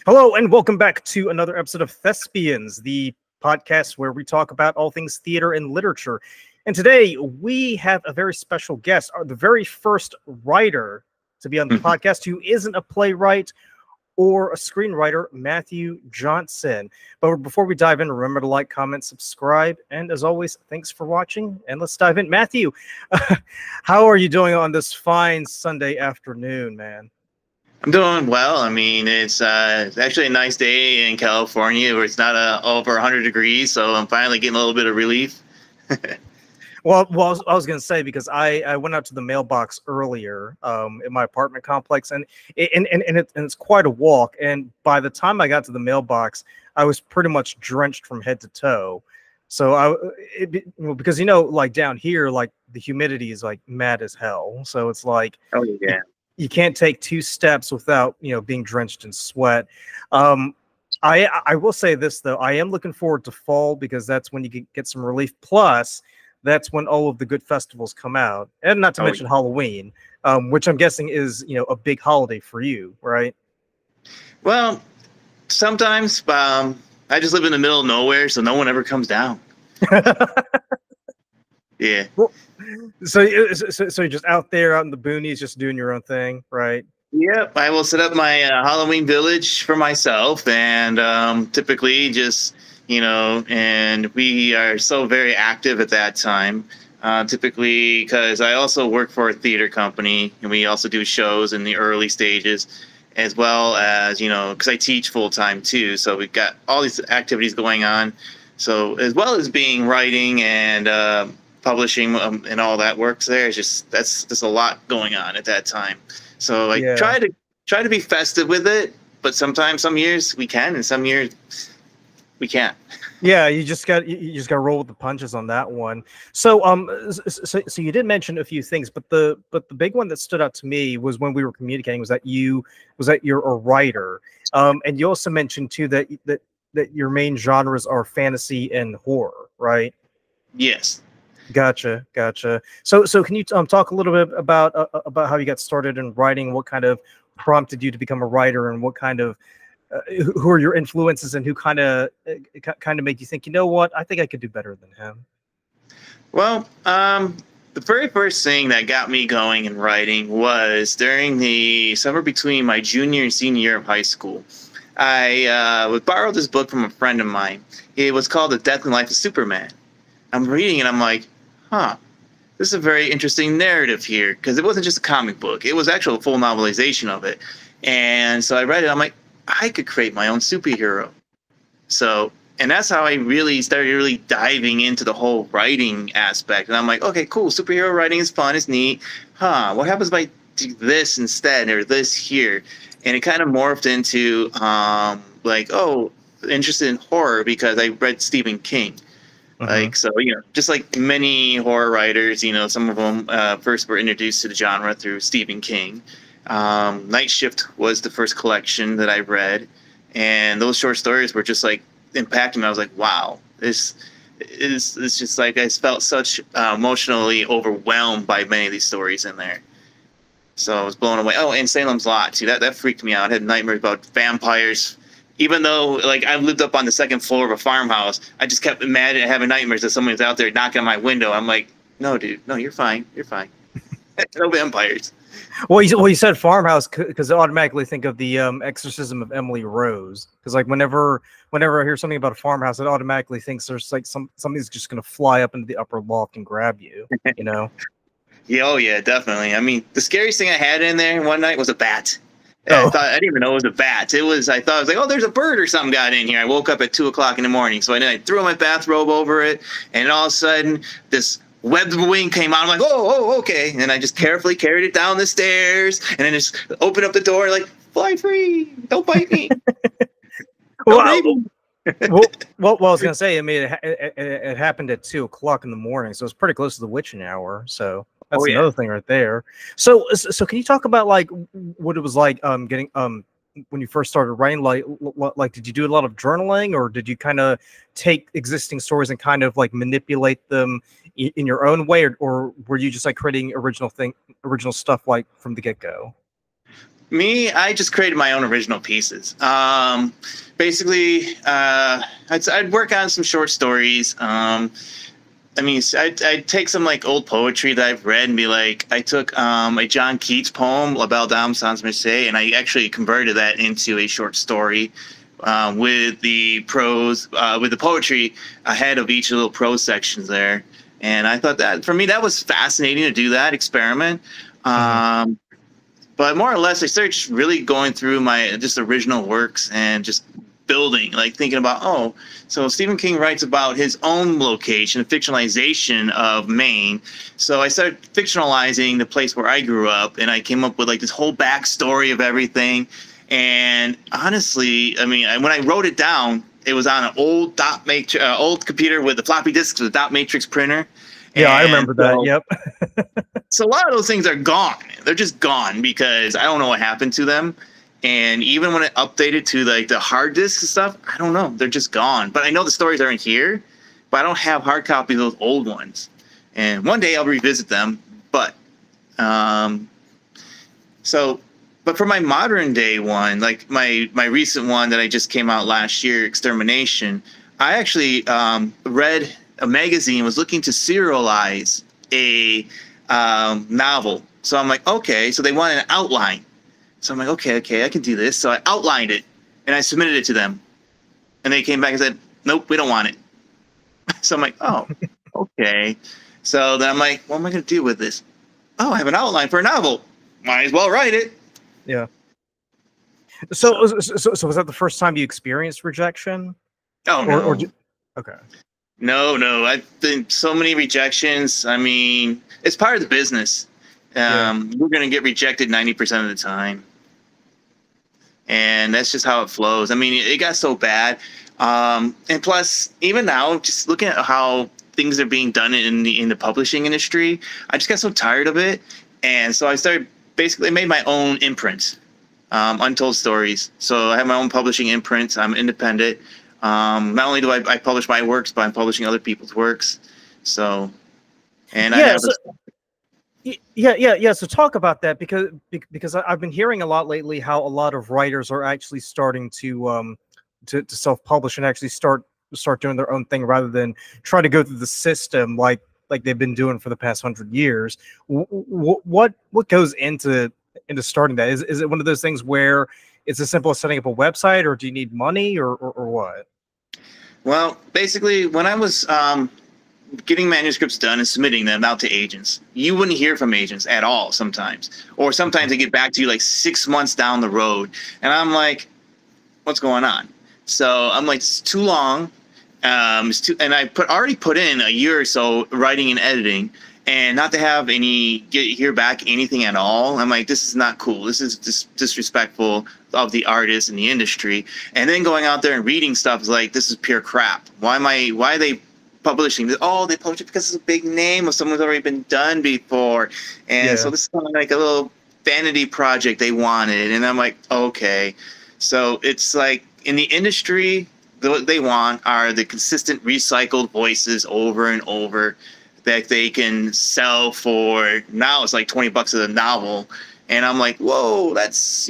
Hello, and welcome back to another episode of Thespians, the podcast where we talk about all things theater and literature. And today we have a very special guest, the very first writer to be on the podcast who isn't a playwright or a screenwriter, Matthew Johnson. But before we dive in, remember to like, comment, subscribe, and as always, thanks for watching. And let's dive in. Matthew, how are you doing on this fine Sunday afternoon, man? I'm doing well. I mean, it's actually a nice day in California where it's not over 100 degrees, so I'm finally getting a little bit of relief. Well, I was going to say, because I went out to the mailbox earlier in my apartment complex, and it's quite a walk. And by the time I got to the mailbox, I was pretty much drenched from head to toe. So because like down here, like the humidity is like mad as hell. So it's like, oh yeah, you can't take two steps without being drenched in sweat. I will say this though, I am looking forward to fall because that's when you can get some relief. Plus, that's when all of the good festivals come out, and not to mention Halloween, which I'm guessing is a big holiday for you, right? Well, sometimes I just live in the middle of nowhere, so no one ever comes down. Yeah. Well, so you're just out there out in the boonies, just doing your own thing, right? Yep. I will set up my Halloween village for myself, and typically just and we are so very active at that time. Typically, because I also work for a theater company, and we also do shows in the early stages, as well as because I teach full time too. So we've got all these activities going on. So as well as being writing and publishing and all that works there, it's just a lot going on at that time. So I try to be festive with it, but sometimes some years we can, and some years we can't. Yeah, you just got to roll with the punches on that one. So so you did mention a few things, but the big one that stood out to me was when we were communicating was that you're a writer, and you also mentioned too that your main genres are fantasy and horror, right? Yes. Gotcha. So can you talk a little bit about how you got started in writing? What kind of prompted you to become a writer, and what kind of who are your influences, and who kind of make you think, what, I think I could do better than him? Well, the very first thing that got me going in writing was during the summer between my junior and senior year of high school. I would borrow this book from a friend of mine. It was called The Death and Life of Superman. I'm reading it, I'm like, this is a very interesting narrative here, because it wasn't just a comic book. It was actually a full novelization of it. And so I read it, I'm like, I could create my own superhero. So, and that's how I really started diving into the whole writing aspect. And I'm like, okay, cool, superhero writing is fun, it's neat. What happens if I do this instead, or this here? And it kind of morphed into interested in horror because I read Stephen King. Like, so, just like many horror writers, some of them first were introduced to the genre through Stephen King. Night Shift was the first collection that I read, and those short stories were just like impacting me. I was like, wow, this is just like, I felt such emotionally overwhelmed by many of these stories in there. So I was blown away. Oh, and Salem's Lot, too. That freaked me out. I had nightmares about vampires. Even though, like, I lived up on the second floor of a farmhouse, I just kept having nightmares that someone was out there knocking on my window. I'm like, no, dude, no, you're fine. You're fine. No vampires. Well, you said farmhouse because I automatically think of the Exorcism of Emily Rose. Because like whenever I hear something about a farmhouse, it automatically thinks there's like something's just gonna fly up into the upper loft and grab you. Yeah, oh yeah, definitely. I mean, the scariest thing I had in there one night was a bat. Oh. I didn't even know it was a bat. I thought it was like, oh, there's a bird or something got in here. I woke up at 2 o'clock in the morning, so I threw my bathrobe over it, and all of a sudden this webbed wing came out. I'm like, oh, okay. And I just carefully carried it down the stairs, and then just opened up the door, like, fly free, don't bite me. well, I was gonna say, I mean, it happened at 2 o'clock in the morning, so it's pretty close to the witching hour. So that's another thing right there. So can you talk about like what it was like getting when you first started writing? Like did you do a lot of journaling, or did you kind of take existing stories and kind of like manipulate them in your own way, or were you just like creating original stuff like from the get-go? Me, I just created my own original pieces. Basically, I'd work on some short stories. I mean, I'd take some like old poetry that I've read and be like, I took a John Keats poem, La Belle Dame sans Marseille, and I actually converted that into a short story with the prose, with the poetry ahead of each little prose sections there. And I thought that, for me, that was fascinating to do that experiment. But more or less, I started just really going through my just original works and just building, like thinking about, oh, so Stephen King writes about his own location, a fictionalization of Maine. So I started fictionalizing the place where I grew up, and I came up with like this whole backstory of everything. And honestly, I mean, when I wrote it down, it was on an old old computer with the floppy disks with a dot matrix printer. Yeah, I remember that. Yep. So a lot of those things are gone. They're just gone because I don't know what happened to them. And even when it updated to like the hard disk and stuff, I don't know. They're just gone. But I know the stories are in here, but I don't have hard copies of those old ones. And one day I'll revisit them. But but for my modern day one, like my recent one that I just came out last year, Extermination, I actually read a magazine was looking to serialize a novel. So I'm like, okay, so they wanted an outline. So I'm like, okay, I can do this. So I outlined it and I submitted it to them. And they came back and said, nope, we don't want it. So I'm like, oh, okay. So then I'm like, what am I going to do with this? Oh, I have an outline for a novel. Might as well write it. Yeah. So was that the first time you experienced rejection? Oh, no. Okay. No. I've been so many rejections. I mean, it's part of the business. We're going to get rejected 90% of the time. And that's just how it flows. I mean, it got so bad. And plus, even now, just looking at how things are being done in the publishing industry, I just got so tired of it. And so I started basically made my own imprint, Untold Stories. So I have my own publishing imprint. I'm independent. Not only do I publish my works, but I'm publishing other people's works. So, and yeah, yeah. So talk about that because I've been hearing a lot lately how a lot of writers are actually starting to self-publish and actually start doing their own thing rather than try to go through the system like they've been doing for the past 100 years. What goes into starting that? Is it one of those things where it's as simple as setting up a website, or do you need money, or what? Well, basically, when I was getting manuscripts done and submitting them out to agents, you wouldn't hear from agents at all sometimes. Or sometimes they get back to you like 6 months down the road. And I'm like, what's going on? So I'm like, it's too long. And I already put in a year or so writing and editing, and not to have hear back anything at all. I'm like, this is not cool. This is disrespectful of the artist and the industry. And then going out there and reading stuff is like, this is pure crap. Why are they publishing this? Oh, they publish it because it's a big name of someone who's already been done before. And so this is kind of like a little vanity project they wanted. And I'm like, okay. So it's like in the industry, what they want are the consistent recycled voices over and over that they can sell for. Now it's like $20 a novel. And I'm like, whoa, that's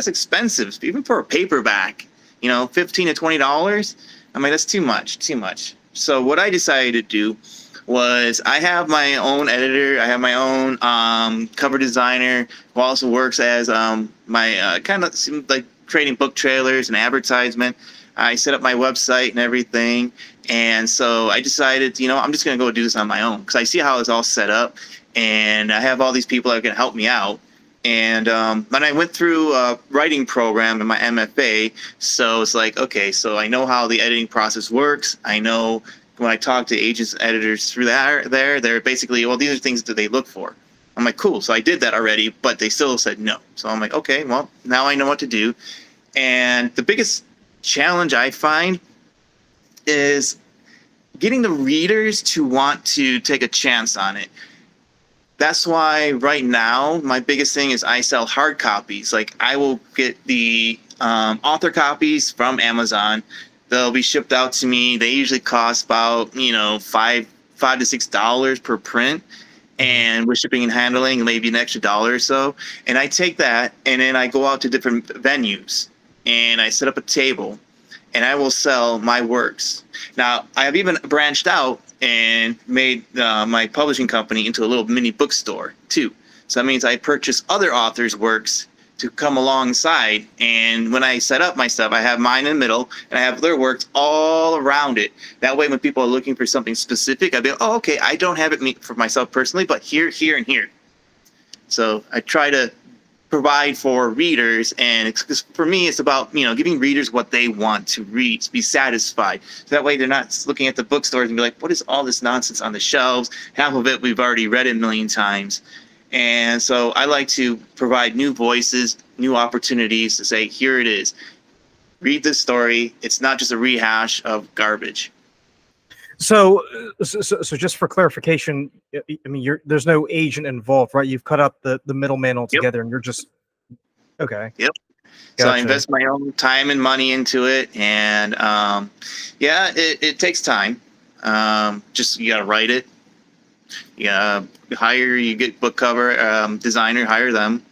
expensive. Even for a paperback, $15 to $20. I'm like, that's too much. So what I decided to do was I have my own editor. I have my own cover designer who also works as my kind of like creating book trailers and advertisement. I set up my website and everything. And so I decided, I'm just going to go do this on my own because I see how it's all set up. And I have all these people that are going to help me out. And when I went through a writing program in my MFA, so it's like, okay, so I know how the editing process works. I know when I talk to agents and editors through they're basically, well, these are things that they look for. I'm like, cool. So I did that already, but they still said no. So I'm like, okay, well, now I know what to do. And the biggest challenge I find is getting the readers to want to take a chance on it. That's why right now my biggest thing is I sell hard copies. Like I will get the author copies from Amazon. They'll be shipped out to me. They usually cost about $5 to $6 per print. and with shipping and handling, maybe an extra $1 or so. And I take that and then I go out to different venues and I set up a table and I will sell my works. Now, I have even branched out and made my publishing company into a little mini bookstore too. So that means I purchase other authors' works to come alongside. And when I set up my stuff, I have mine in the middle and I have their works all around it. That way, when people are looking for something specific, I'd be like, oh, okay, I don't have it for myself personally, but here, here, and here. So I try to provide for readers, and for me, it's about, you know, giving readers what they want to read, to be satisfied. So that way they're not looking at the bookstores and be like, what is all this nonsense on the shelves? Half of it we've already read a million times. And so I like to provide new voices, new opportunities to say, here it is. Read this story. It's not just a rehash of garbage. So just for clarification, I mean, there's no agent involved, right? You've cut out the middleman altogether, and you're just okay. Yep. Gotcha. So I invest my own time and money into it, and yeah, it takes time. Just you gotta write it. You get book cover designer, hire them.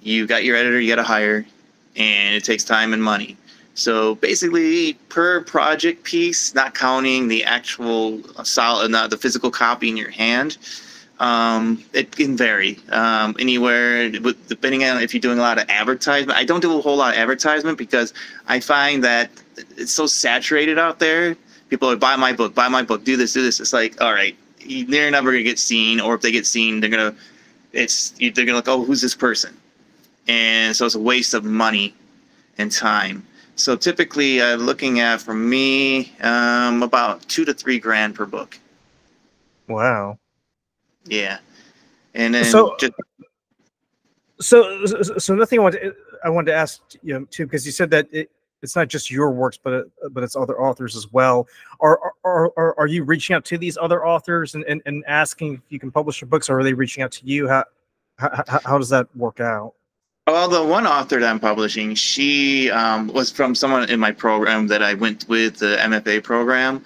You got your editor, you gotta hire, and it takes time and money. So basically, per project piece, not counting the actual solid, not the physical copy in your hand, it can vary anywhere, depending on if you're doing a lot of advertisement. I don't do a whole lot of advertisement because I find that it's so saturated out there. People are buy my book, do this, do this. It's like, all right, they're never gonna get seen, or if they get seen, they're gonna look, oh, who's this person? And so it's a waste of money and time. So typically, looking at, for me, about $2 to $3 grand per book. Wow. Yeah, and then so nothing I wanted to ask you too, because you said that it's not just your works, but it's other authors as well. Are you reaching out to these other authors and asking if you can publish your books, or are they reaching out to you? How does that work out? Well, the one author that I'm publishing, she was from someone in my program that I went with, the MFA program.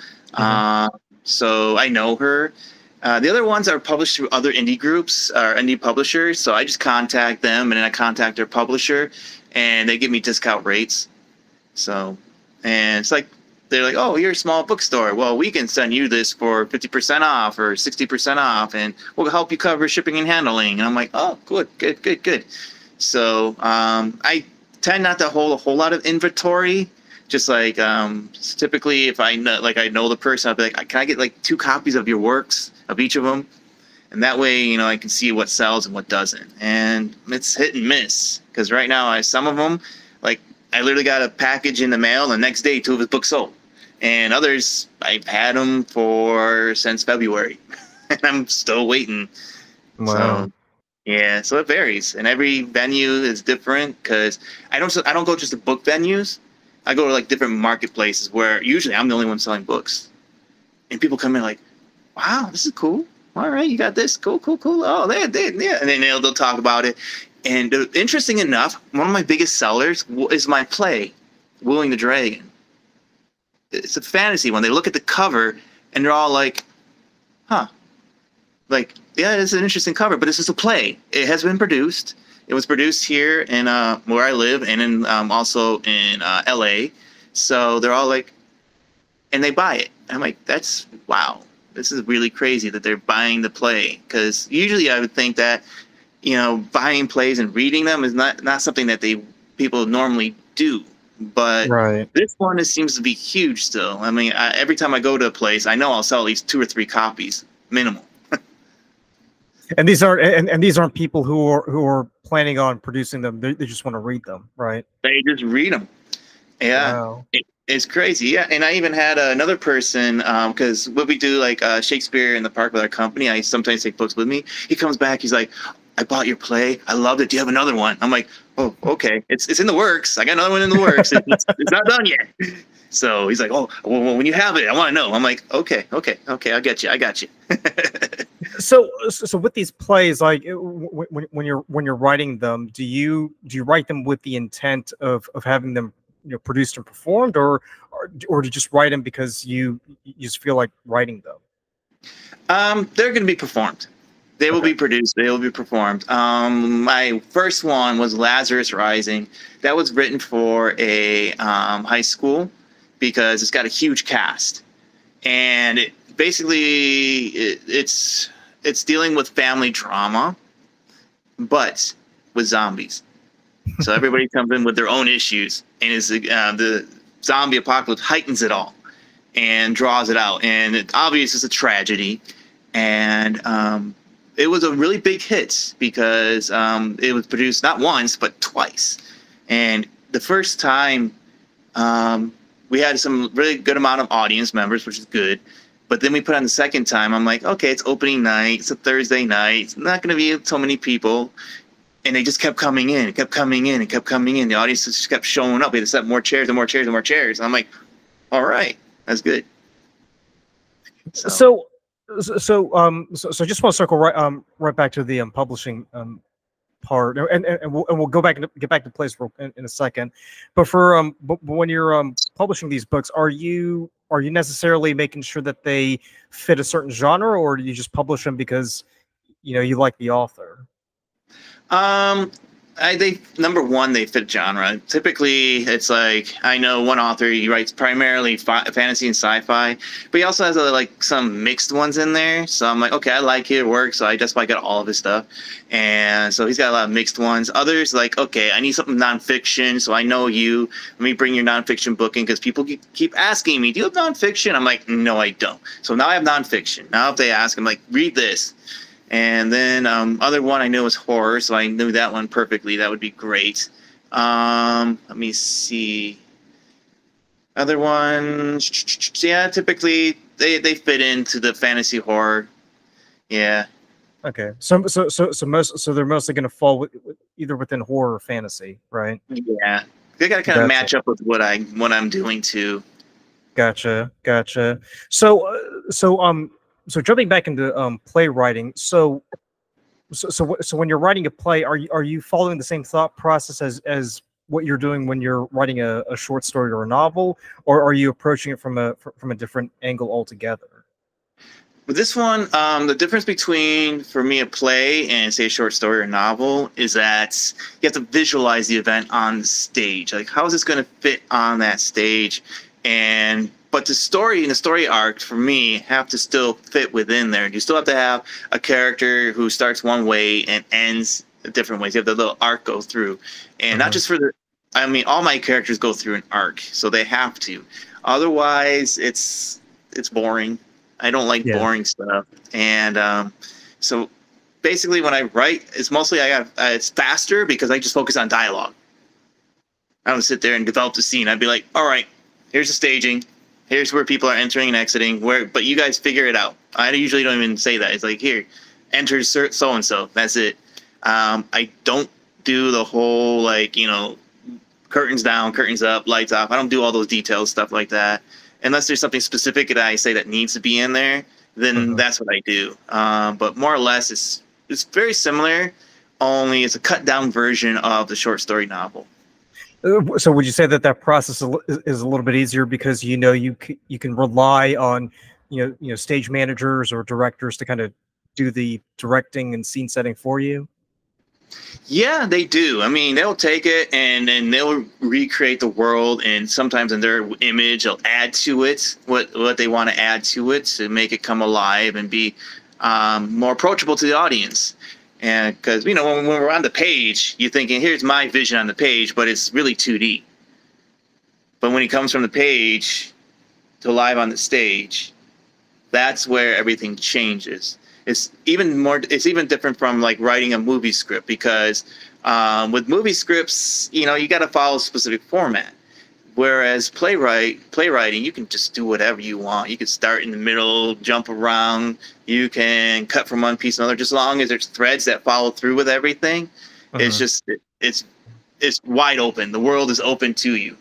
So I know her. The other ones are published through other indie groups or indie publishers. So I just contact them, and then I contact their publisher, and they give me discount rates. So, and it's like, they're like, oh, you're a small bookstore. Well, we can send you this for 50% off or 60% off, and we'll help you cover shipping and handling. And I'm like, oh, good. So I tend not to hold a whole lot of inventory. Just like typically, if I know the person, I'll be like, can I get like 2 copies of your works, of each of them? And that way, you know, I can see what sells and what doesn't. And it's hit and miss, because right now, some of them, like, I literally got a package in the mail, and the next day 2 of his books sold. And others, I've had them since February, and I'm still waiting. Wow. So, yeah, so it varies, and every venue is different, because I don't go just to book venues. I go to like different marketplaces where usually I'm the only one selling books, and people come in like, "Wow, this is cool. All right, you got this, cool. Oh, yeah," and then they'll talk about it. And interesting enough, one of my biggest sellers is my play, Wooing the Dragon. It's a fantasy one. They look at the cover and they're all like, "Huh." Like, yeah, it's an interesting cover, but this is a play. It has been produced. It was produced here in where I live, and in also in LA. So they're all like, and they buy it. I'm like, that's, wow. This is really crazy that they're buying the play, because usually I would think that, you know, buying plays and reading them is not something that people normally do. But right. This one seems to be huge still. I mean, every time I go to a place, I know I'll sell at least 2 or 3 copies minimum. And these aren't people who are planning on producing them. They just want to read them, right? They just read them. Yeah, wow. It's crazy. Yeah, and I even had another person, because what we do, like Shakespeare in the Park with our company, I sometimes take books with me. He comes back, he's like, I bought your play. I loved it. Do you have another one? I'm like, oh, okay. It's in the works. I got another one in the works. It's not done yet. So he's like, oh, well, when you have it, I want to know. I'm like, okay. I got you. So with these plays, like when you're writing them, do you write them with the intent of having them, you know, produced and performed, or do you just write them because you just feel like writing them? They're going to be performed. They will be produced. They will be performed. My first one was Lazarus Rising. That was written for a high school because it's got a huge cast, and it's dealing with family drama, but with zombies. So everybody comes in with their own issues, and the zombie apocalypse heightens it all and draws it out. And it obviously is a tragedy, and it was a really big hit because it was produced not once but twice. And the first time, we had some really good amount of audience members, which is good. But then we put on the second time. I'm like, okay, it's opening night. It's a Thursday night. It's not going to be so many people. And they just kept coming in, kept coming in, and kept coming in. The audience just kept showing up. We had to set more chairs and more chairs and more chairs. And I'm like, all right, that's good. So I just want to circle right back to the publishing part, and we'll get back to plays in a second. But but when you're publishing these books, are you necessarily making sure that they fit a certain genre, or do you just publish them because you like the author? Number one, they fit genre. Typically, it's like, I know one author, he writes primarily fantasy and sci-fi, but he also has like some mixed ones in there. So I'm like, okay, I like it, work. So I just get all of his stuff. And so he's got a lot of mixed ones. Others like, okay, I need something nonfiction. So I know you, let me bring your nonfiction book in, because people keep asking me, do you have nonfiction? I'm like, no, I don't. So now I have nonfiction. Now if they ask, I'm like, read this. And then other one I know is horror, so I knew that one perfectly. That would be great. Let me see. Other ones, yeah, typically they fit into the fantasy horror. Yeah. Okay. So they're mostly going to fall either within horror or fantasy, right? Yeah. They got to kind of match up with what I'm doing too. Gotcha. So jumping back into playwriting, so when you're writing a play, are you following the same thought process as what you're doing when you're writing a short story or a novel, or are you approaching it from a different angle altogether? With this one, the difference between, for me, a play and, say, a short story or novel is that you have to visualize the event on the stage. Like, how is this going to fit on that stage? But the story and the story arc, for me, have to still fit within there. You still have to have a character who starts one way and ends different ways. You have the little arc go through. And not just all my characters go through an arc, so they have to. Otherwise, it's boring. I don't like boring stuff. And so basically when I write, it's mostly it's faster because I just focus on dialogue. I don't sit there and develop the scene. I'd be like, all right, here's the staging. Here's where people are entering and exiting. But you guys figure it out. I usually don't even say that. It's like, here, enter so and so. That's it. I don't do the whole curtains down, curtains up, lights off. I don't do all those details, stuff like that. Unless there's something specific that I say that needs to be in there, then that's what I do. But more or less, it's very similar. Only it's a cut down version of the short story novel. So would you say that process is a little bit easier because you can rely on stage managers or directors to kind of do the directing and scene setting for you? Yeah, they do. I mean, they'll take it and then they'll recreate the world, and sometimes in their image they'll add to it what they want to add to it to make it come alive and be more approachable to the audience. And because, when we're on the page, you're thinking, here's my vision on the page, but it's really 2D. But when it comes from the page to live on the stage, that's where everything changes. It's even different from like writing a movie script, because with movie scripts, you got to follow a specific format. Whereas playwriting, you can just do whatever you want. You can start in the middle, jump around. You can cut from one piece to another, just as long as there's threads that follow through with everything. It's just it's wide open. The world is open to you.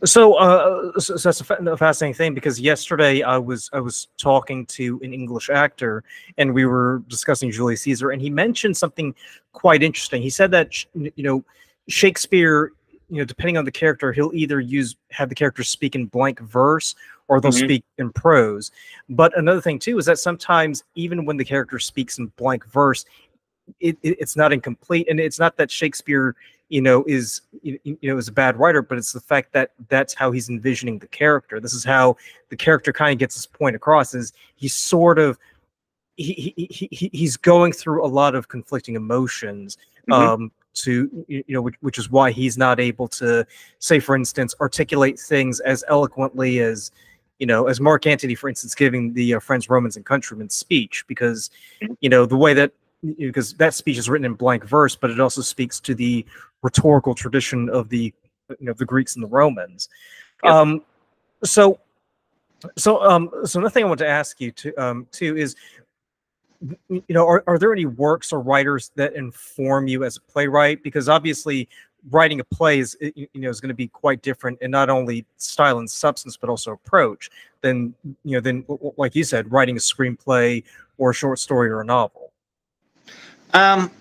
So that's a fascinating thing, because yesterday I was talking to an English actor and we were discussing Julius Caesar, and he mentioned something quite interesting. He said that Shakespeare depending on the character, he'll either have the character speak in blank verse or they'll Mm-hmm. speak in prose. But another thing too is that sometimes even when the character speaks in blank verse, it's not incomplete, and it's not that Shakespeare is is a bad writer, but it's the fact that that's how he's envisioning the character. This is how the character kind of gets his point across, is he's sort of he's going through a lot of conflicting emotions, which is why he's not able to, say for instance, articulate things as eloquently as as Mark Antony, for instance, giving the Friends, Romans, and Countrymen speech, because the way that, because that speech is written in blank verse, but it also speaks to the rhetorical tradition of the the Greeks and the Romans. Yep. So another thing I want to ask you too is, are there any works or writers that inform you as a playwright? Because obviously writing a play is is going to be quite different in not only style and substance, but also approach than like you said, writing a screenplay or a short story or a novel. I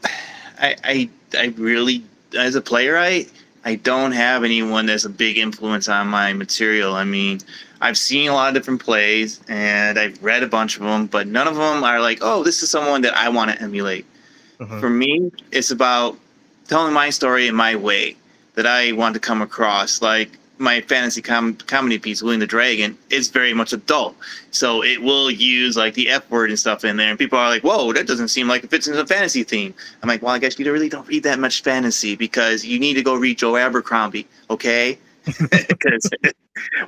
really, as a playwright, I don't have anyone that's a big influence on my material. I mean, I've seen a lot of different plays and I've read a bunch of them, but none of them are like, oh, this is someone that I want to emulate. For me, it's about telling my story in my way that I want to come across. Like my fantasy comedy piece, William the Dragon, is very much adult. So it will use like the F word and stuff in there. And people are like, whoa, that doesn't seem like it fits into the fantasy theme. I'm like, well, I guess you really don't read that much fantasy, because you need to go read Joe Abercrombie, okay?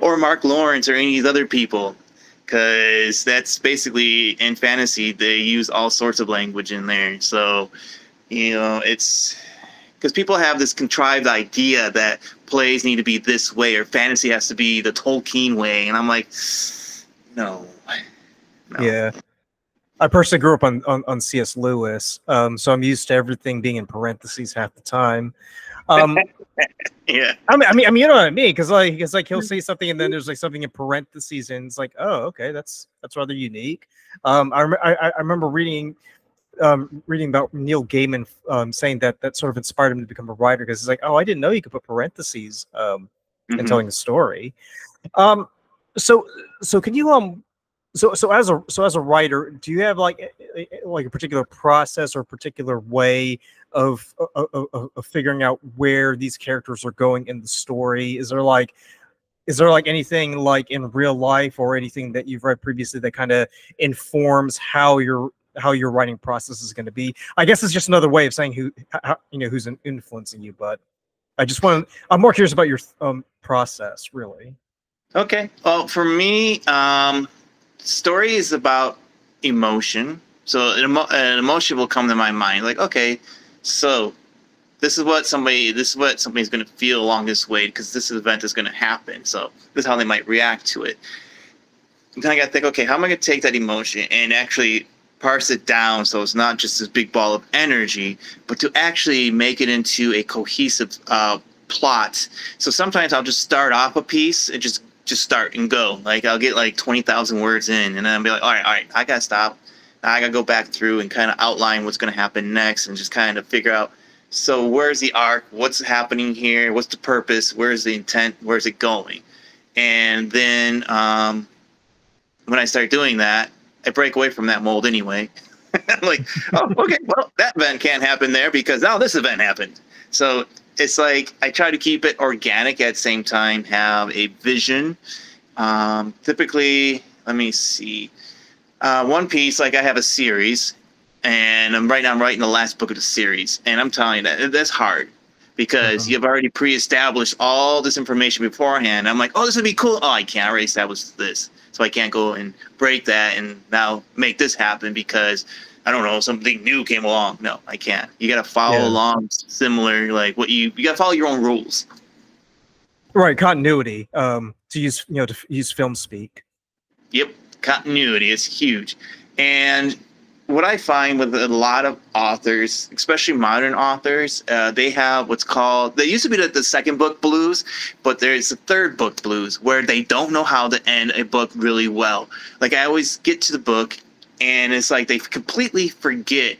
Or Mark Lawrence or any of these other people. Because that's basically, in fantasy, they use all sorts of language in there. So, it's... because people have this contrived idea that plays need to be this way or fantasy has to be the Tolkien way. And I'm like, no. Yeah. I personally grew up on C.S. Lewis, so I'm used to everything being in parentheses half the time. Yeah. I mean, you know what I mean? Because like he'll say something and then there's like something in parentheses and it's like, oh, okay, that's rather unique. I remember reading about Neil Gaiman saying that sort of inspired him to become a writer, because it's like, oh, I didn't know you could put parentheses in telling a story. So can you so as a writer, do you have like a particular process or a particular way of figuring out where these characters are going in the story? Is there like anything like in real life or anything that you've read previously that kind of informs how your writing process is going to be? I guess it's just another way of saying who's influencing you, but I'm more curious about your process, really. Okay. Well, for me, story is about emotion. So an emotion will come to my mind, like, okay, so this is what somebody's going to feel along this way, because this event is going to happen. So this is how they might react to it. And then I got to think, okay, how am I going to take that emotion and actually parse it down so it's not just this big ball of energy, but to actually make it into a cohesive plot. So sometimes I'll just start off a piece and just start and go. Like I'll get like 20,000 words in, and then I'll be like, all right, I gotta stop. Now I gotta go back through and kind of outline what's going to happen next, and just kind of figure out, so where's the arc? What's happening here? What's the purpose? Where's the intent? Where's it going? And then when I start doing that, I break away from that mold anyway. I'm like, oh, okay, well, that event can't happen there because now this event happened. So it's like I try to keep it organic at the same time, have a vision. Typically, let me see. One Piece, like I have a series, and right now I'm writing the last book of the series. And I'm telling you that's hard, because you've already pre-established all this information beforehand. I'm like, oh, this would be cool. Oh, I can't. I already established this. So I can't go and break that and now make this happen because, I don't know, something new came along. No, I can't. You got to follow along similar, like what you got to follow your own rules. Right. Continuity, to use film speak. Yep. Continuity is huge. And what I find with a lot of authors, especially modern authors, they have what's called, they used to be the second book blues, but there's the third book blues, where they don't know how to end a book really well. Like I always get to the book and it's like they completely forget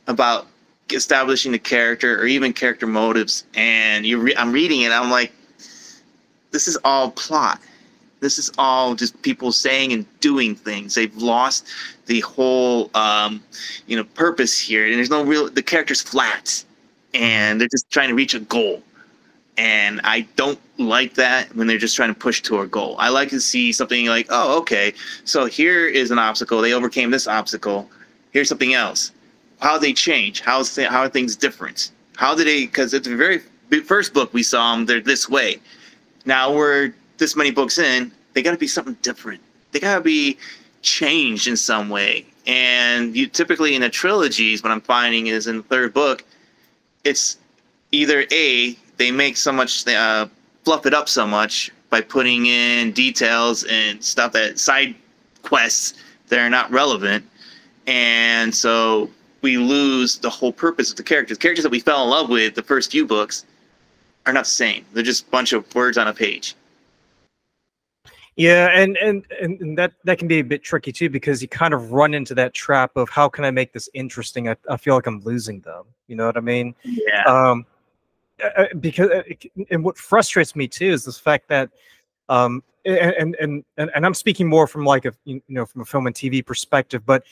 about establishing the character or even character motives, and I'm reading it, I'm like, this is all plot. This is all just people saying and doing things. They've lost the whole, purpose here. And there's no the character's flat. And they're just trying to reach a goal. And I don't like that when they're just trying to push to a goal. I like to see something like, oh, okay, so here is an obstacle. They overcame this obstacle. Here's something else. How they change? How are things different? How did they, because at the very first book we saw them, they're this way. Now we're this many books in, they got to be something different. They got to be changed in some way. And you typically in the trilogies, what I'm finding is in the third book, it's either A, they make so much, fluff it up so much by putting in details and stuff that side quests that are not relevant. And so we lose the whole purpose of the characters. The characters that we fell in love with the first few books are not the same. They're just a bunch of words on a page. Yeah, and that can be a bit tricky too, because you kind of run into that trap of how can I make this interesting? I feel like I'm losing them. You know what I mean? Yeah. Because and what frustrates me too is this fact that and I'm speaking more from like from a film and TV perspective, but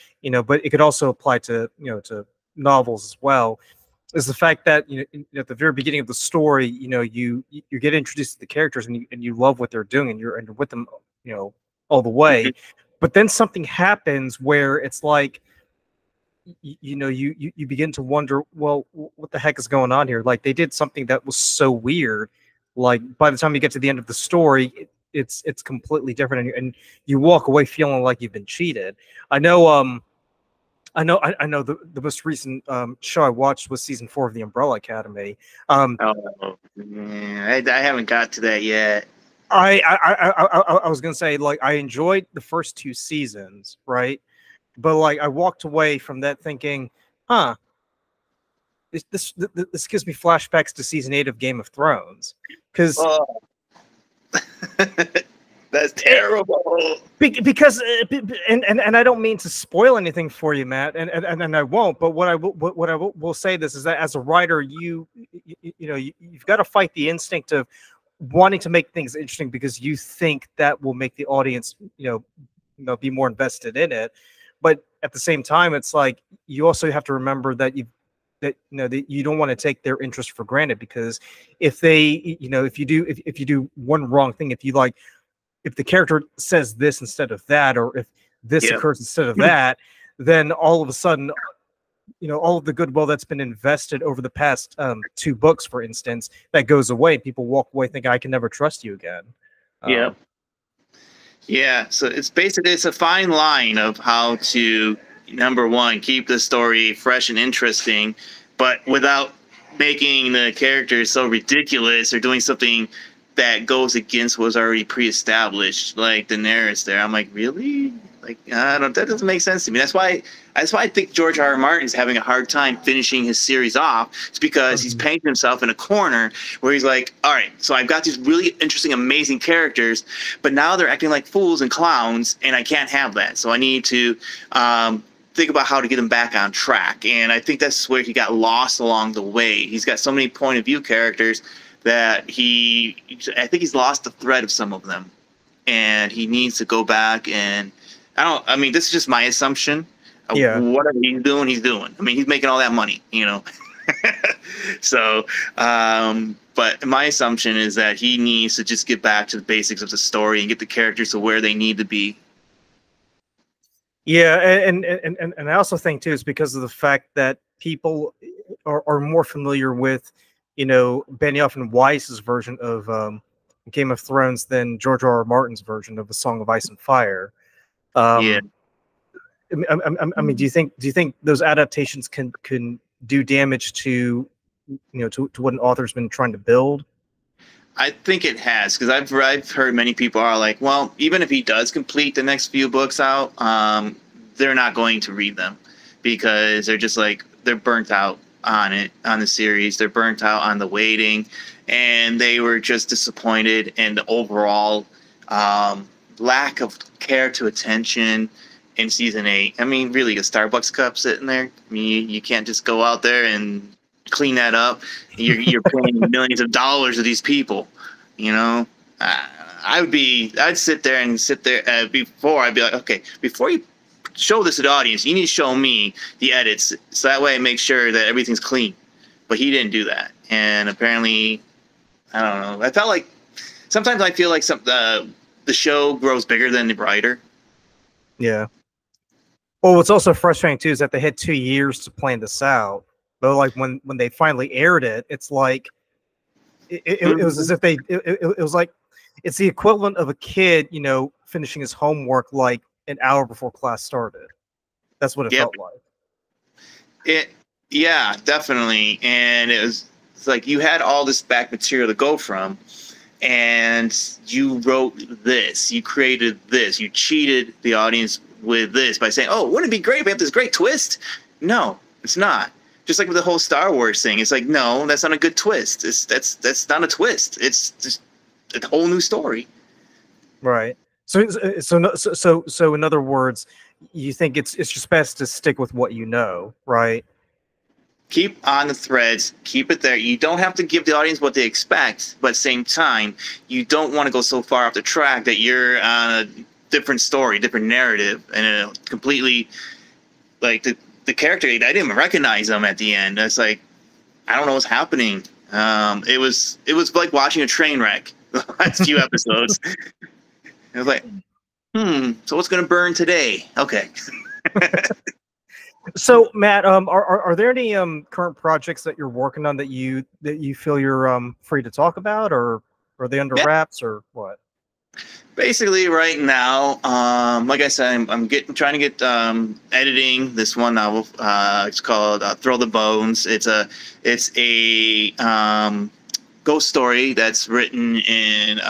but it could also apply to to novels as well. Is the fact that at the very beginning of the story, you get introduced to the characters and you love what they're doing and you're with them, all the way, Mm-hmm. but then something happens where it's like, you begin to wonder, well, what the heck is going on here? Like they did something that was so weird. Like by the time you get to the end of the story, it's completely different, and you walk away feeling like you've been cheated. I know. I know the most recent show I watched was season 4 of The Umbrella Academy. Oh, yeah, I haven't got to that yet. I was gonna say, like, I enjoyed the first 2 seasons, right? But like I walked away from that thinking, huh, this gives me flashbacks to season 8 of Game of Thrones. Because that's terrible. Because and I don't mean to spoil anything for you, Matt, and I won't. But what I will say this is that as a writer, you've got to fight the instinct of wanting to make things interesting because you think that will make the audience be more invested in it. But at the same time, it's like you also have to remember that that you don't want to take their interest for granted, because if they if you do one wrong thing, if the character says this instead of that, or if this occurs instead of that, then all of a sudden, all of the goodwill that's been invested over the past 2 books, for instance, that goes away. People walk away thinking, I can never trust you again. Yeah. So it's a fine line of how to, number one, keep the story fresh and interesting, but without making the characters so ridiculous or doing something that goes against what's already pre-established, like Daenerys there. I'm like, really? Like, that doesn't make sense to me. That's why I think George R.R. Martin is having a hard time finishing his series off. It's because he's painted himself in a corner where he's like, all right, so I've got these really interesting, amazing characters, but now they're acting like fools and clowns, and I can't have that. So I need to think about how to get them back on track. And I think that's where he got lost along the way. He's got so many point of view characters that I think he's lost the thread of some of them, and he needs to go back. And I mean, this is just my assumption. Whatever he's doing. I mean, he's making all that money, So, but my assumption is that he needs to just get back to the basics of the story and get the characters to where they need to be. Yeah, and I also think too, it's because of the fact that people are more familiar with Benioff and Weiss's version of Game of Thrones than George R.R. Martin's version of A Song of Ice and Fire. I mean, do you think those adaptations can do damage to to what an author's been trying to build? I think it has, because I've heard many people are like, well, even if he does complete the next few books out, they're not going to read them because they're just like, they're burnt out on the series. They're burnt out on the waiting, and they were just disappointed in the overall lack of care to attention in season 8. I mean, really, a Starbucks cup sitting there. I mean, you can't just go out there and clean that up. You're paying millions of dollars to these people, you know. I'd sit there before I'd be like, okay, before you show this to the audience, you need to show me the edits, so that way I make sure that everything's clean. But he didn't do that, and apparently, I don't know. I felt like sometimes I feel like the show grows bigger than the writer. Yeah. Well, what's also frustrating too is that they had 2 years to plan this out. But like when they finally aired it, it's like it was as if it was like it's the equivalent of a kid, you know, finishing his homework like an hour before class started. That's what it felt like. Yeah, definitely. And it's like you had all this back material to go from, and you wrote this, you created this, you cheated the audience with this by saying, oh, wouldn't it be great if we have this great twist? No, it's not. Just like with the whole Star Wars thing, it's like, no, that's not a good twist. That's not a twist. It's just a whole new story. Right. So in other words, you think it's just best to stick with what you know, right? Keep on the threads, keep it there. You don't have to give the audience what they expect, but at the same time, you don't want to go so far off the track that you're on a different story, different narrative, and a completely, like, the character, I didn't even recognize them at the end. It's like, I don't know what's happening. It was like watching a train wreck the last few episodes. It was like, so what's going to burn today? Okay. So Matt, are there any current projects that you're working on that you feel you're free to talk about, or are they under wraps, or what? Basically, right now, like I said, I'm trying to get editing this one novel. It's called "Throw the Bones." It's a ghost story that's written in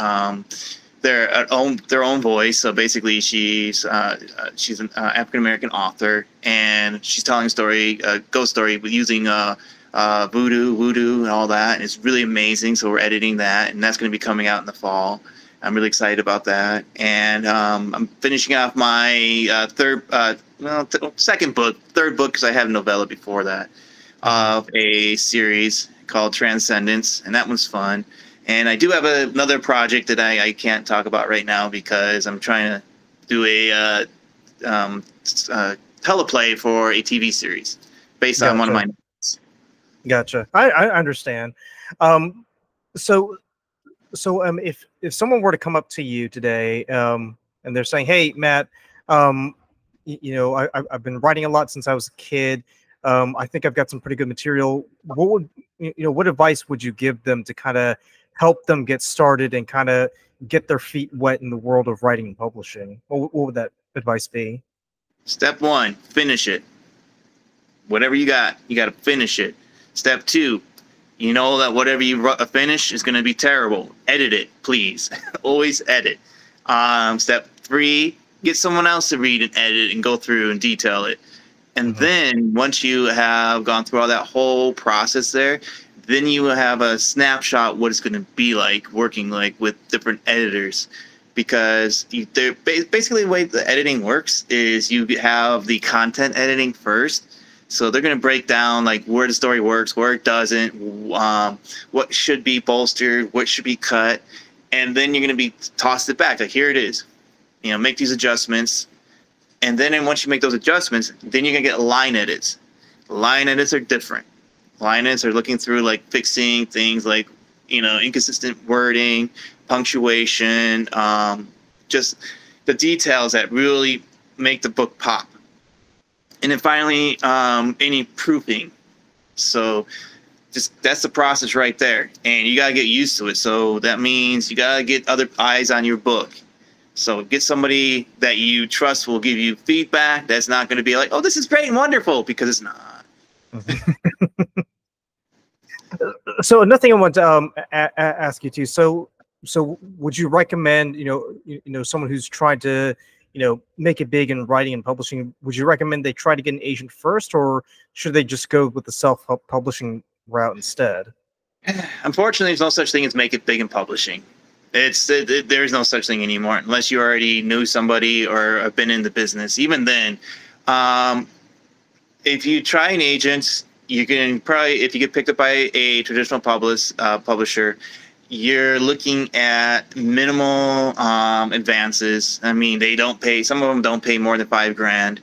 their own voice. So basically, she's an African American author, and she's telling a ghost story using voodoo, and all that. And it's really amazing. So we're editing that, and that's going to be coming out in the fall. I'm really excited about that, and I'm finishing off my third book, because I had a novella before that, of a series called Transcendence, and that one's fun. And I do have another project that I can't talk about right now because I'm trying to do a teleplay for a TV series based on one of my novels. Gotcha. I understand. So if someone were to come up to you today and they're saying, hey, Matt, you know, I've been writing a lot since I was a kid. I think I've got some pretty good material. What advice would you give them to kind of help them get started and kind of get their feet wet in the world of writing and publishing? What would that advice be? Step 1, finish it. Whatever you got to finish it. Step 2, you know that whatever you finish is going to be terrible. Edit it, please. Always edit. Step 3, get someone else to read and edit and go through and detail it. And then once you have gone through all that whole process there, then you will have a snapshot what it's going to be like working like with different editors. Because basically the way the editing works is you have the content editing first. So they're going to break down like where the story works, where it doesn't, what should be bolstered, what should be cut, and then you're going to be tossed it back. Like, here it is. You know, make these adjustments, and then once you make those adjustments, then you're going to get line edits. Line edits are different. Line edits are looking through like fixing things like, you know, inconsistent wording, punctuation, just the details that really make the book pop. And then finally, any proofing. So that's the process right there. And you got to get used to it. So that means you got to get other eyes on your book. So get somebody that you trust will give you feedback. That's not going to be like, oh, this is great and wonderful, because it's not. So another thing I want to ask you too. So would you recommend, you know, someone who's trying to, you know, make it big in writing and publishing, would you recommend they try to get an agent first, or should they just go with the self-publishing route instead? Unfortunately, there's no such thing as make it big in publishing. There's no such thing anymore unless you already knew somebody or have been in the business. Even then, if you try an agent, you can probably, if you get picked up by a traditional publisher, you're looking at minimal advances. I mean, they don't pay. Some of them don't pay more than $5,000,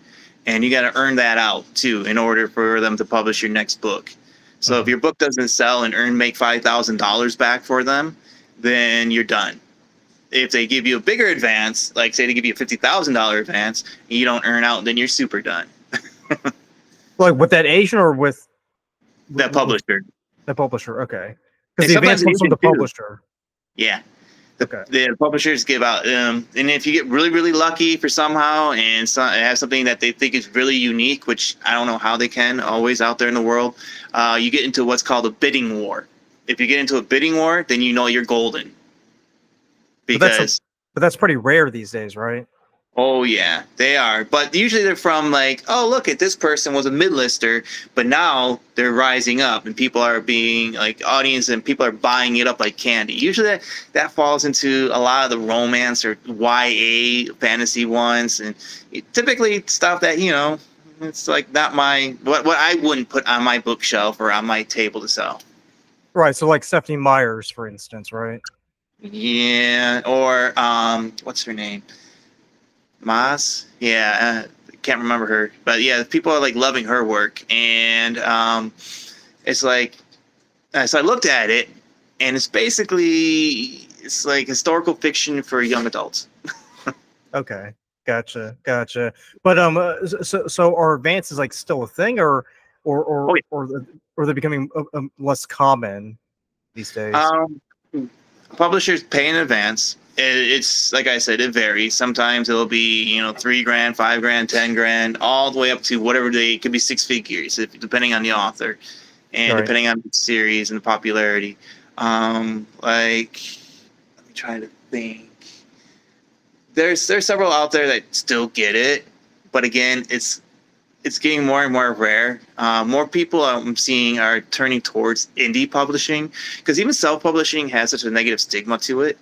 and you got to earn that out too in order for them to publish your next book. So if your book doesn't sell and make $5,000 back for them, then you're done. If they give you a bigger advance, like say they give you a $50,000 advance, and you don't earn out, then you're super done. Like with that agent or with that publisher? The publisher, okay. Because the advance comes from the publisher. Yeah. The publishers give out, and if you get really, really lucky for somehow and have something that they think is really unique, which I don't know how they can always out there in the world, you get into what's called a bidding war. If you get into a bidding war, then you know you're golden. Because, but that's pretty rare these days, right? Oh yeah, they are. But usually they're from like, oh look at this person was a mid-lister, but now they're rising up and people are being like audience and people are buying it up like candy. Usually that falls into a lot of the romance or YA fantasy ones, and typically stuff that, you know, it's like not what I wouldn't put on my bookshelf or on my table to sell. Right. So like Stephanie Meyers, for instance, right? Yeah. Or what's her name? Maz? Yeah, can't remember her, but yeah, people are like loving her work, and it's like, so I looked at it, and it's basically like historical fiction for young adults. Okay, gotcha. But so are advances like still a thing, or they're becoming less common these days? Publishers pay in advance. It's like I said, it varies. Sometimes it'll be, you know, $3,000, $5,000, $10,000, all the way up to whatever it could be 6 figures, depending on the author and depending on the series and the popularity. Like, let me try to think. There's several out there that still get it, but again, it's getting more and more rare. More people I'm seeing are turning towards indie publishing, because even self-publishing has such a negative stigma to it.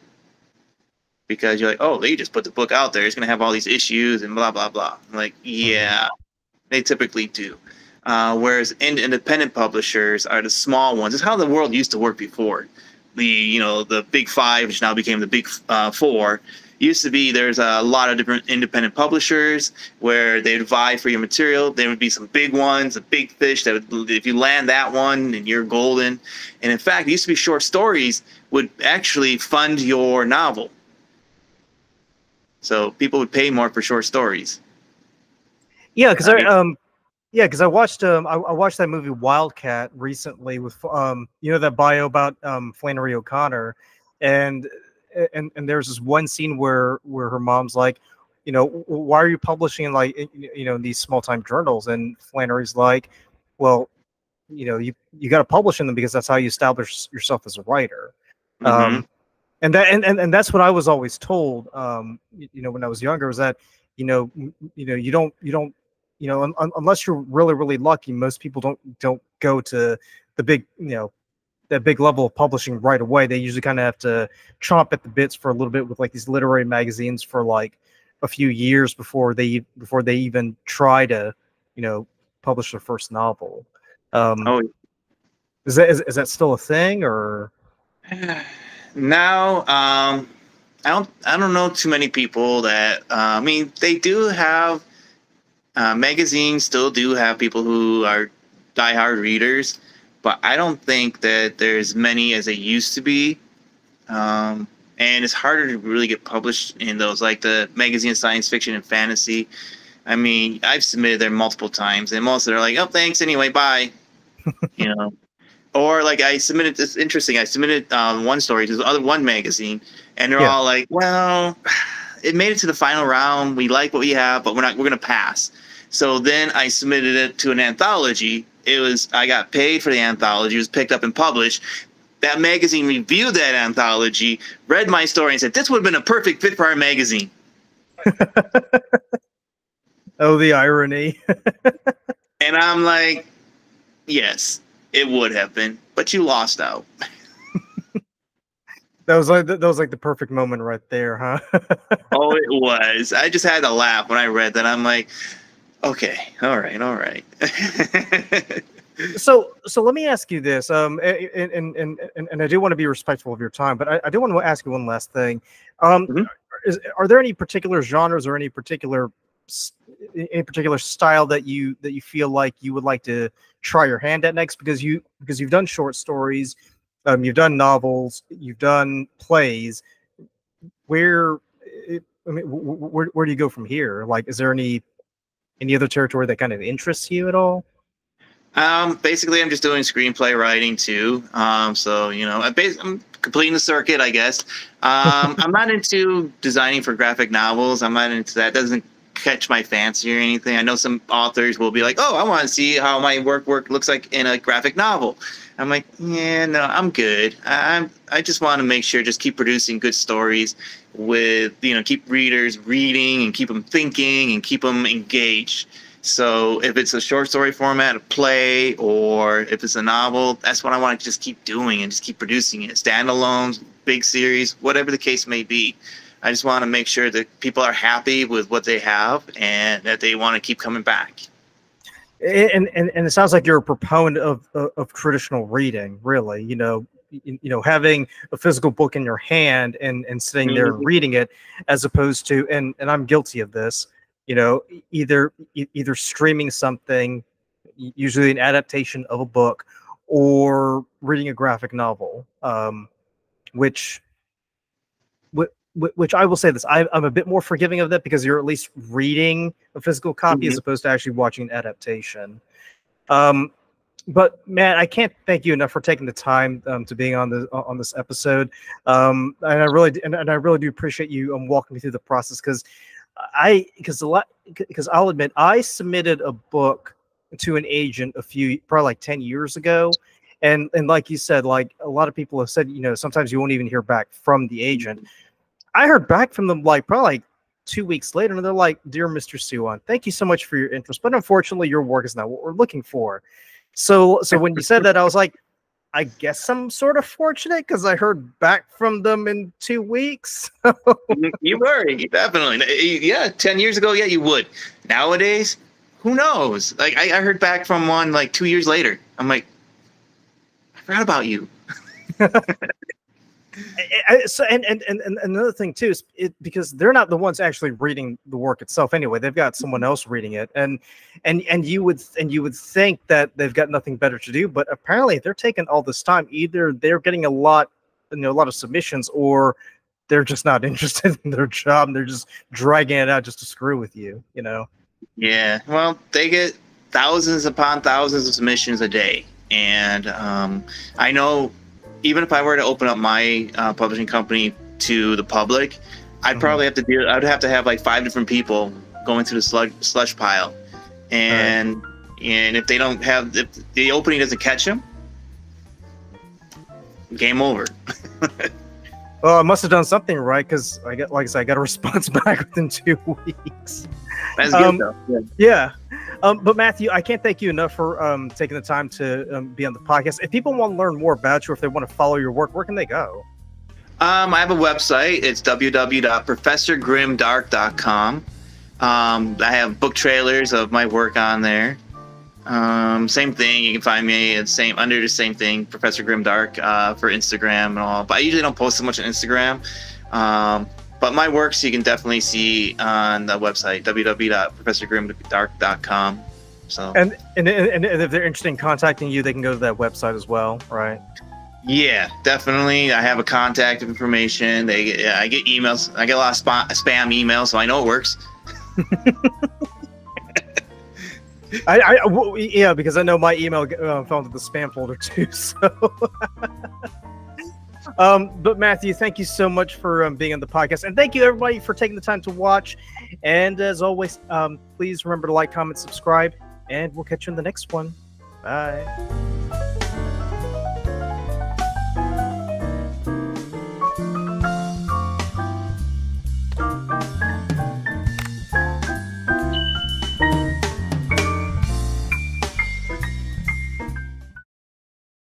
Because you're like, oh, they just put the book out there. It's going to have all these issues and blah, blah, blah. I'm like, yeah, they typically do. Whereas independent publishers are the small ones. It's how the world used to work before. The big five, which now became the big four, used to be there's a lot of different independent publishers where they'd vie for your material. There would be some big ones, a big fish that would, if you land that one, then you're golden. And in fact, it used to be short stories would actually fund your novel. So people would pay more for short stories. Yeah, because I watched that movie Wildcat recently with that bio about Flannery O'Connor, and there's this one scene where her mom's like, why are you publishing in these small time journals? And Flannery's like, well, you got to publish in them because that's how you establish yourself as a writer. Mm-hmm. And that's what I was always told, when I was younger, was that, you don't, unless you're really, really lucky, most people don't go to the big, that big level of publishing right away. They usually kind of have to chomp at the bits for a little bit with like these literary magazines for like a few years before they even try to, publish their first novel. Is that still a thing, or? Now, I don't know too many people that, I mean, they do have, magazines still do have people who are diehard readers, but I don't think that there's many as they used to be. And it's harder to really get published in those, like the magazine of science fiction and fantasy. I mean, I've submitted there multiple times, and most of them are like, oh, thanks, anyway, bye. Or like I submitted this interesting. I submitted one story to the other one magazine, and they're all like, "Well, it made it to the final round. We like what we have, but we're gonna pass." So then I submitted it to an anthology. I got paid for the anthology. It was picked up and published. That magazine reviewed that anthology, read my story, and said this would have been a perfect fit for our magazine. Oh, the irony! And I'm like, yes. It would have been, but you lost out. that was like the perfect moment right there, huh? Oh, it was. I just had to laugh when I read that. I'm like, okay, all right, all right. So let me ask you this, and I do want to be respectful of your time, but I do want to ask you one last thing. Mhm. Are there any particular genres or any particular style that you feel like you would like to try your hand at next? Because you've done short stories, you've done novels, you've done plays. Where I mean, where do you go from here? Like, is there any other territory that kind of interests you at all? Basically, I'm just doing screenplay writing too. So I'm completing the circuit, I guess. I'm not into designing for graphic novels. I'm not into that. It doesn't catch my fancy or anything. I know some authors will be like, "Oh, I want to see how my work looks like in a graphic novel." I'm like, "Yeah, no, I'm good. I just want to make sure, just keep producing good stories with keep readers reading and keep them thinking and keep them engaged." So if it's a short story format, a play, or if it's a novel, that's what I want to just keep doing and just keep producing it. Standalones, big series, whatever the case may be. I just want to make sure that people are happy with what they have and that they want to keep coming back. And it sounds like you're a proponent of traditional reading, really. Having a physical book in your hand and sitting there and reading it, as opposed to, and I'm guilty of this, either streaming something, usually an adaptation of a book, or reading a graphic novel, which which I will say this, I'm a bit more forgiving of that because you're at least reading a physical copy as opposed to actually watching an adaptation. But man, I can't thank you enough for taking the time to being on this episode, and I really do appreciate you walking me through the process, because I'll admit, I submitted a book to an agent probably like 10 years ago, and like you said, like a lot of people have said, sometimes you won't even hear back from the agent. I heard back from them like probably like 2 weeks later, and they're like, "Dear Mr. Suwan, thank you so much for your interest, but unfortunately your work is not what we're looking for." So when you said that, I was like, I guess I'm sort of fortunate because I heard back from them in 2 weeks. You were, definitely. Yeah, 10 years ago, yeah, you would. Nowadays, who knows? Like, I heard back from one like 2 years later. I'm like, I forgot about you. And another thing too is because they're not the ones actually reading the work itself anyway. They've got someone else reading it, and you would think that they've got nothing better to do, but apparently they're taking all this time. Either they're getting a lot of submissions, or they're just not interested in their job and they're just dragging it out just to screw with you. Yeah, well, they get thousands upon thousands of submissions a day, and I know. Even if I were to open up my publishing company to the public, I'd probably have to I'd have to have like 5 different people going through the slush pile, and if they don't have, if the opening doesn't catch them, game over. Well, I must have done something right, because I got a response back within 2 weeks. That's good though. Yeah. But Matthew, I can't thank you enough for taking the time to be on the podcast. If people want to learn more about you, or if they want to follow your work, where can they go? I have a website. It's www.professorgrimdark.com. I have book trailers of my work on there. Same thing. You can find me under the same thing, Professor Grimdark, for Instagram and all. But I usually don't post so much on Instagram. But my works you can definitely see on the website, www.professorgrimdark.com. So and if they're interested in contacting you, they can go to that website as well, right? Yeah, definitely. I have a contact information. I get emails. I get a lot of spam emails, so I know it works. Yeah, because I know my email fell into the spam folder too. So. But Matthew, thank you so much for being on the podcast, and thank you everybody for taking the time to watch. And as always, please remember to like, comment, subscribe, and we'll catch you in the next one. Bye.